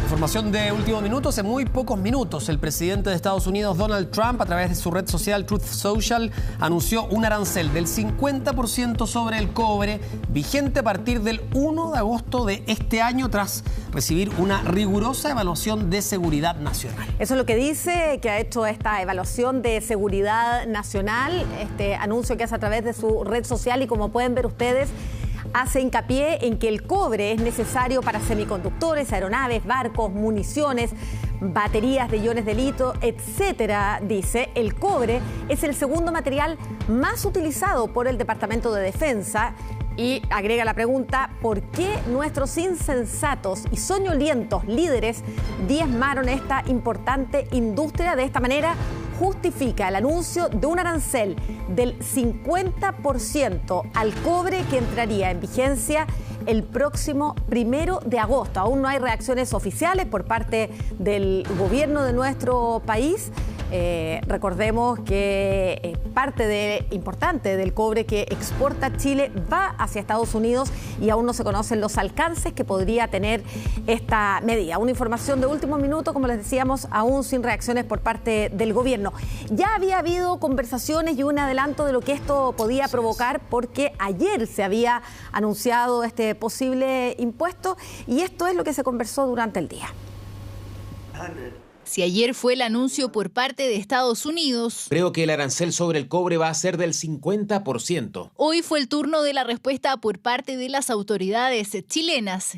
Información de último minuto. Hace muy pocos minutos, el presidente de Estados Unidos, Donald Trump, a través de su red social Truth Social, anunció un arancel del 50% sobre el cobre, vigente a partir del 1 de agosto de este año, tras recibir una rigurosa evaluación de seguridad nacional. Eso es lo que dice que ha hecho esta evaluación de seguridad nacional, este anuncio que hace a través de su red social, y como pueden ver ustedes, hace hincapié en que el cobre es necesario para semiconductores, aeronaves, barcos, municiones, baterías de iones de litio, etcétera. Dice, el cobre es el segundo material más utilizado por el Departamento de Defensa. Y agrega la pregunta, ¿por qué nuestros insensatos y soñolientos líderes diezmaron esta importante industria? De esta manera justifica el anuncio de un arancel del 50% al cobre que entraría en vigencia el próximo 1 de agosto. Aún no hay reacciones oficiales por parte del gobierno de nuestro país. Recordemos que parte importante del cobre que exporta Chile va hacia Estados Unidos y aún no se conocen los alcances que podría tener esta medida. Una información de último minuto, como les decíamos, aún sin reacciones por parte del gobierno. Ya había habido conversaciones y un adelanto de lo que esto podía provocar, porque ayer se había anunciado este posible impuesto y esto es lo que se conversó durante el día. Si ayer fue el anuncio por parte de Estados Unidos, creo que el arancel sobre el cobre va a ser del 50%. Hoy fue el turno de la respuesta por parte de las autoridades chilenas.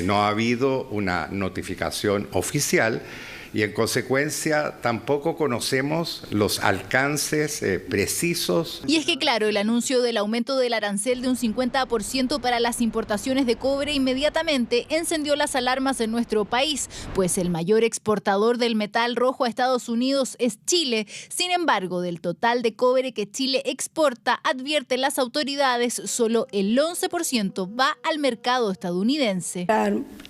No ha habido una notificación oficial y en consecuencia tampoco conocemos los alcances precisos. Y es que claro, el anuncio del aumento del arancel de un 50% para las importaciones de cobre inmediatamente encendió las alarmas en nuestro país, pues el mayor exportador del metal rojo a Estados Unidos es Chile. Sin embargo, del total de cobre que Chile exporta, advierten las autoridades, solo el 11% va al mercado estadounidense.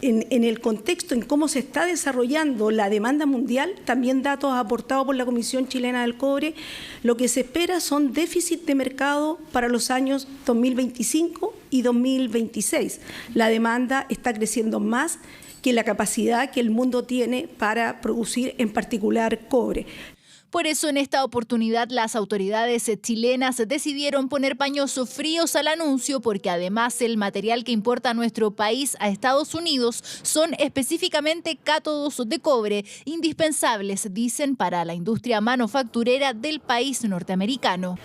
En el contexto en cómo se está desarrollando la demanda mundial, también datos aportados por la Comisión Chilena del Cobre, lo que se espera son déficits de mercado para los años 2025 y 2026. La demanda está creciendo más que la capacidad que el mundo tiene para producir, en particular, cobre. Por eso, en esta oportunidad, las autoridades chilenas decidieron poner paños fríos al anuncio, porque además el material que importa nuestro país a Estados Unidos son específicamente cátodos de cobre, indispensables, dicen, para la industria manufacturera del país norteamericano.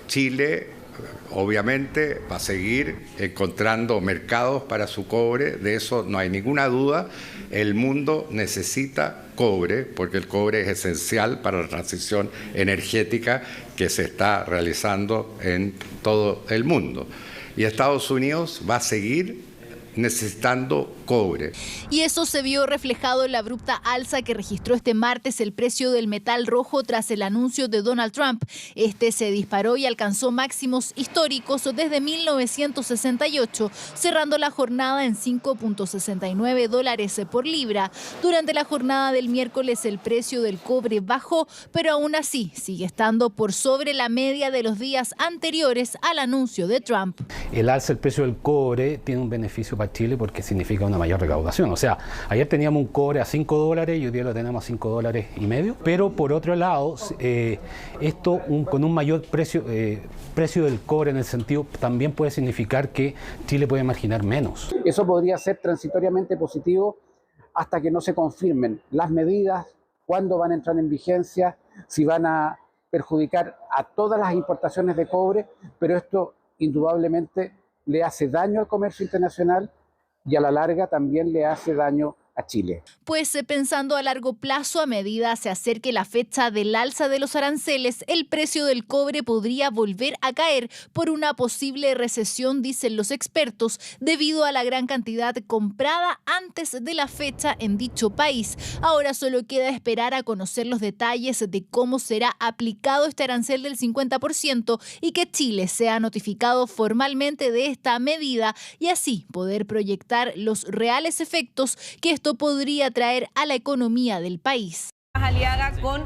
Chile obviamente va a seguir encontrando mercados para su cobre, de eso no hay ninguna duda. El mundo necesita cobre, porque el cobre es esencial para la transición energética que se está realizando en todo el mundo. Y Estados Unidos va a seguir necesitando cobre. Y eso se vio reflejado en la abrupta alza que registró este martes el precio del metal rojo tras el anuncio de Donald Trump. Este se disparó y alcanzó máximos históricos desde 1968, cerrando la jornada en $5.69 por libra. Durante la jornada del miércoles el precio del cobre bajó, pero aún así sigue estando por sobre la media de los días anteriores al anuncio de Trump. El alza del precio del cobre tiene un beneficio para Chile porque significa una mayor recaudación. O sea, ayer teníamos un cobre a $5 y hoy día lo tenemos a $5.50. Pero por otro lado, esto con un mayor precio del cobre en el sentido también puede significar que Chile puede marginar menos. Eso podría ser transitoriamente positivo hasta que no se confirmen las medidas, cuándo van a entrar en vigencia, si van a perjudicar a todas las importaciones de cobre, pero esto indudablemente le hace daño al comercio internacional y a la larga también le hace daño a Chile. Pues pensando a largo plazo, a medida se acerque la fecha del alza de los aranceles, el precio del cobre podría volver a caer por una posible recesión, dicen los expertos, debido a la gran cantidad comprada antes de la fecha en dicho país. Ahora solo queda esperar a conocer los detalles de cómo será aplicado este arancel del 50% y que Chile sea notificado formalmente de esta medida y así poder proyectar los reales efectos que esto podría traer a la economía del país. Aliaga con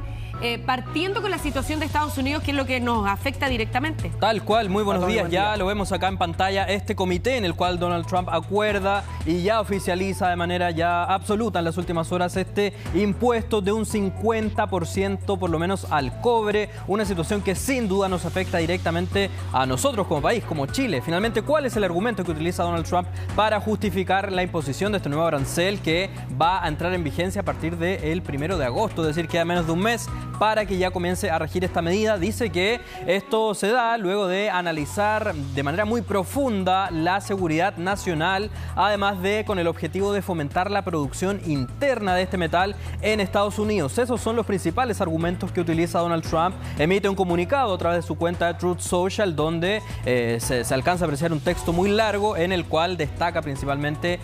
partiendo con la situación de Estados Unidos, que es lo que nos afecta directamente. Tal cual, muy buenos días. Ya lo vemos acá en pantalla, este comité en el cual Donald Trump acuerda y ya oficializa de manera ya absoluta en las últimas horas este impuesto de un 50% por lo menos al cobre, una situación que sin duda nos afecta directamente a nosotros como país, como Chile. Finalmente, ¿cuál es el argumento que utiliza Donald Trump para justificar la imposición de este nuevo arancel que va a entrar en vigencia a partir del 1 de agosto? Es decir, queda menos de un mes para que ya comience a regir esta medida. Dice que esto se da luego de analizar de manera muy profunda la seguridad nacional, además de con el objetivo de fomentar la producción interna de este metal en Estados Unidos. Esos son los principales argumentos que utiliza Donald Trump. Emite un comunicado a través de su cuenta de Truth Social donde se alcanza a apreciar un texto muy largo en el cual destaca principalmente,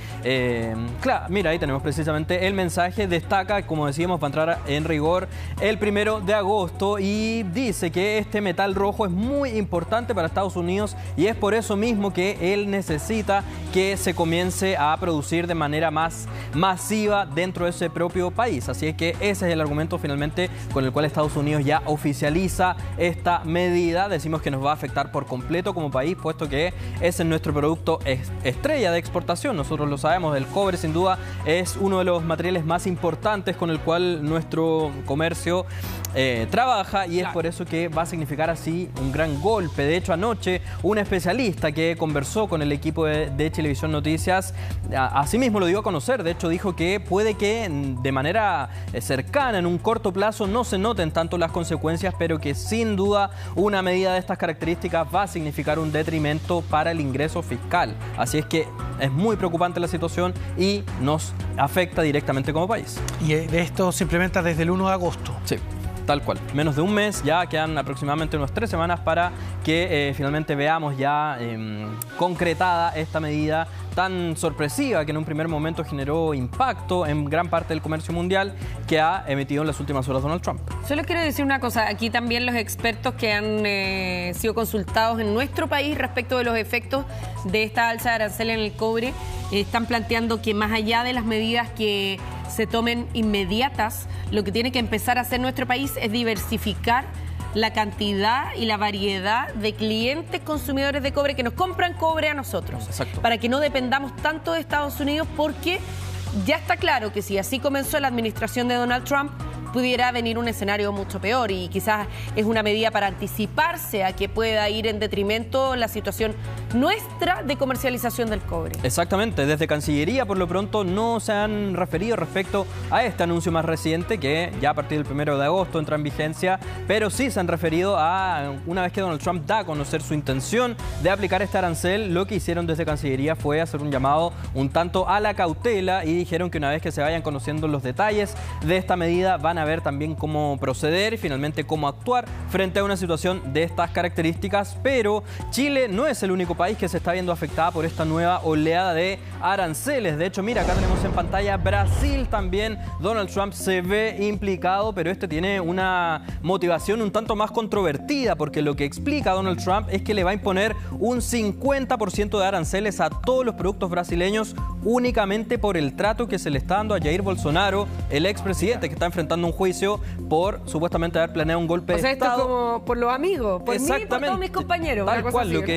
claro, mira, ahí tenemos precisamente el mensaje, destaca, como decíamos, va a entrar en rigor el 1 de agosto y dice que este metal rojo es muy importante para Estados Unidos y es por eso mismo que él necesita que se comience a producir de manera más masiva dentro de ese propio país. Así es que ese es el argumento finalmente con el cual Estados Unidos ya oficializa esta medida. Decimos que nos va a afectar por completo como país, puesto que ese es nuestro producto estrella de exportación. Nosotros lo sabemos, el cobre sin duda es uno de los materiales más importantes con el cual nuestro comercio trabaja y es por eso que va a significar así un gran golpe. De hecho, anoche un especialista que conversó con el equipo de Chilevisión Noticias, así mismo lo dio a conocer. De hecho, dijo que puede que de manera cercana, en un corto plazo, no se noten tanto las consecuencias, pero que sin duda una medida de estas características va a significar un detrimento para el ingreso fiscal. Así es que es muy preocupante la situación y nos afecta directamente como país. Y esto se implementa desde el 1 de agosto. Sí. Tal cual. Menos de un mes, ya quedan aproximadamente unas 3 semanas para que finalmente veamos ya concretada esta medida tan sorpresiva que en un primer momento generó impacto en gran parte del comercio mundial que ha emitido en las últimas horas Donald Trump. Solo quiero decir una cosa, aquí también los expertos que han sido consultados en nuestro país respecto de los efectos de esta alza de arancel en el cobre están planteando que más allá de las medidas que se tomen inmediatas, lo que tiene que empezar a hacer nuestro país es diversificar la cantidad y la variedad de clientes consumidores de cobre que nos compran cobre a nosotros. Exacto. Para que no dependamos tanto de Estados Unidos, porque ya está claro que si así comenzó la administración de Donald Trump, pudiera venir un escenario mucho peor y quizás es una medida para anticiparse a que pueda ir en detrimento la situación nuestra de comercialización del cobre. Exactamente, desde Cancillería por lo pronto no se han referido respecto a este anuncio más reciente que ya a partir del 1 de agosto entra en vigencia, pero sí se han referido a una vez que Donald Trump da a conocer su intención de aplicar este arancel, lo que hicieron desde Cancillería fue hacer un llamado un tanto a la cautela y dijeron que una vez que se vayan conociendo los detalles de esta medida van a ver también cómo proceder y finalmente cómo actuar frente a una situación de estas características. Pero Chile no es el único país que se está viendo afectada por esta nueva oleada de aranceles. De hecho, mira, acá tenemos en pantalla Brasil también. Donald Trump se ve implicado, pero este tiene una motivación un tanto más controvertida, porque lo que explica Donald Trump es que le va a imponer un 50% de aranceles a todos los productos brasileños únicamente por el trato que se le está dando a Jair Bolsonaro, el expresidente que está enfrentando un juicio por supuestamente haber planeado un golpe de Estado. O sea, esto es como por los amigos, por mí y por todos mis compañeros. Tal cual,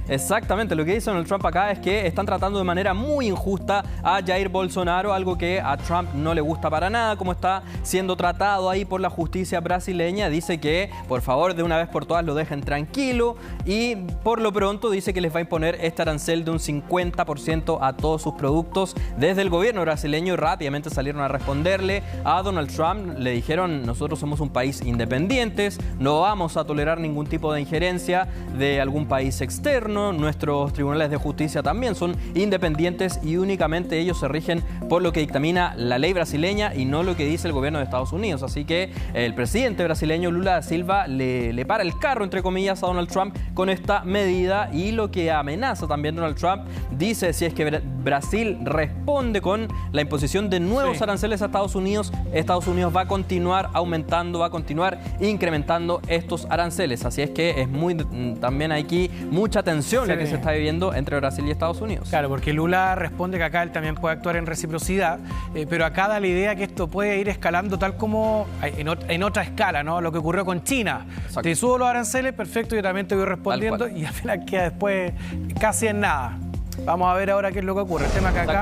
exactamente, lo que dice Donald Trump acá es que están tratando de manera muy injusta a Jair Bolsonaro, algo que a Trump no le gusta para nada, como está siendo tratado ahí por la justicia brasileña. Dice que, por favor, de una vez por todas lo dejen tranquilo y por lo pronto dice que les va a imponer este arancel de un 50% a todos sus productos. Desde el gobierno brasileño rápidamente salieron a responderle a Donald Trump. Le dijeron, nosotros somos un país independiente, no vamos a tolerar ningún tipo de injerencia de algún país externo. Nuestros tribunales de justicia también son independientes y únicamente ellos se rigen por lo que dictamina la ley brasileña y no lo que dice el gobierno de Estados Unidos. Así que el presidente brasileño Lula da Silva le para el carro, entre comillas, a Donald Trump con esta medida, y lo que amenaza también Donald Trump, dice, si es que Brasil responde con la imposición de nuevos aranceles a Estados Unidos va a continuar aumentando, va a continuar incrementando estos aranceles. Así es que es muy también aquí mucha tensión tensión la que se está viviendo entre Brasil y Estados Unidos. Claro, porque Lula responde que acá él también puede actuar en reciprocidad, pero acá da la idea que esto puede ir escalando tal como en otra escala, ¿no? Lo que ocurrió con China. Exacto. Te subo los aranceles, perfecto, yo también te voy respondiendo y al final queda después casi en nada. Vamos a ver ahora qué es lo que ocurre. El tema que acá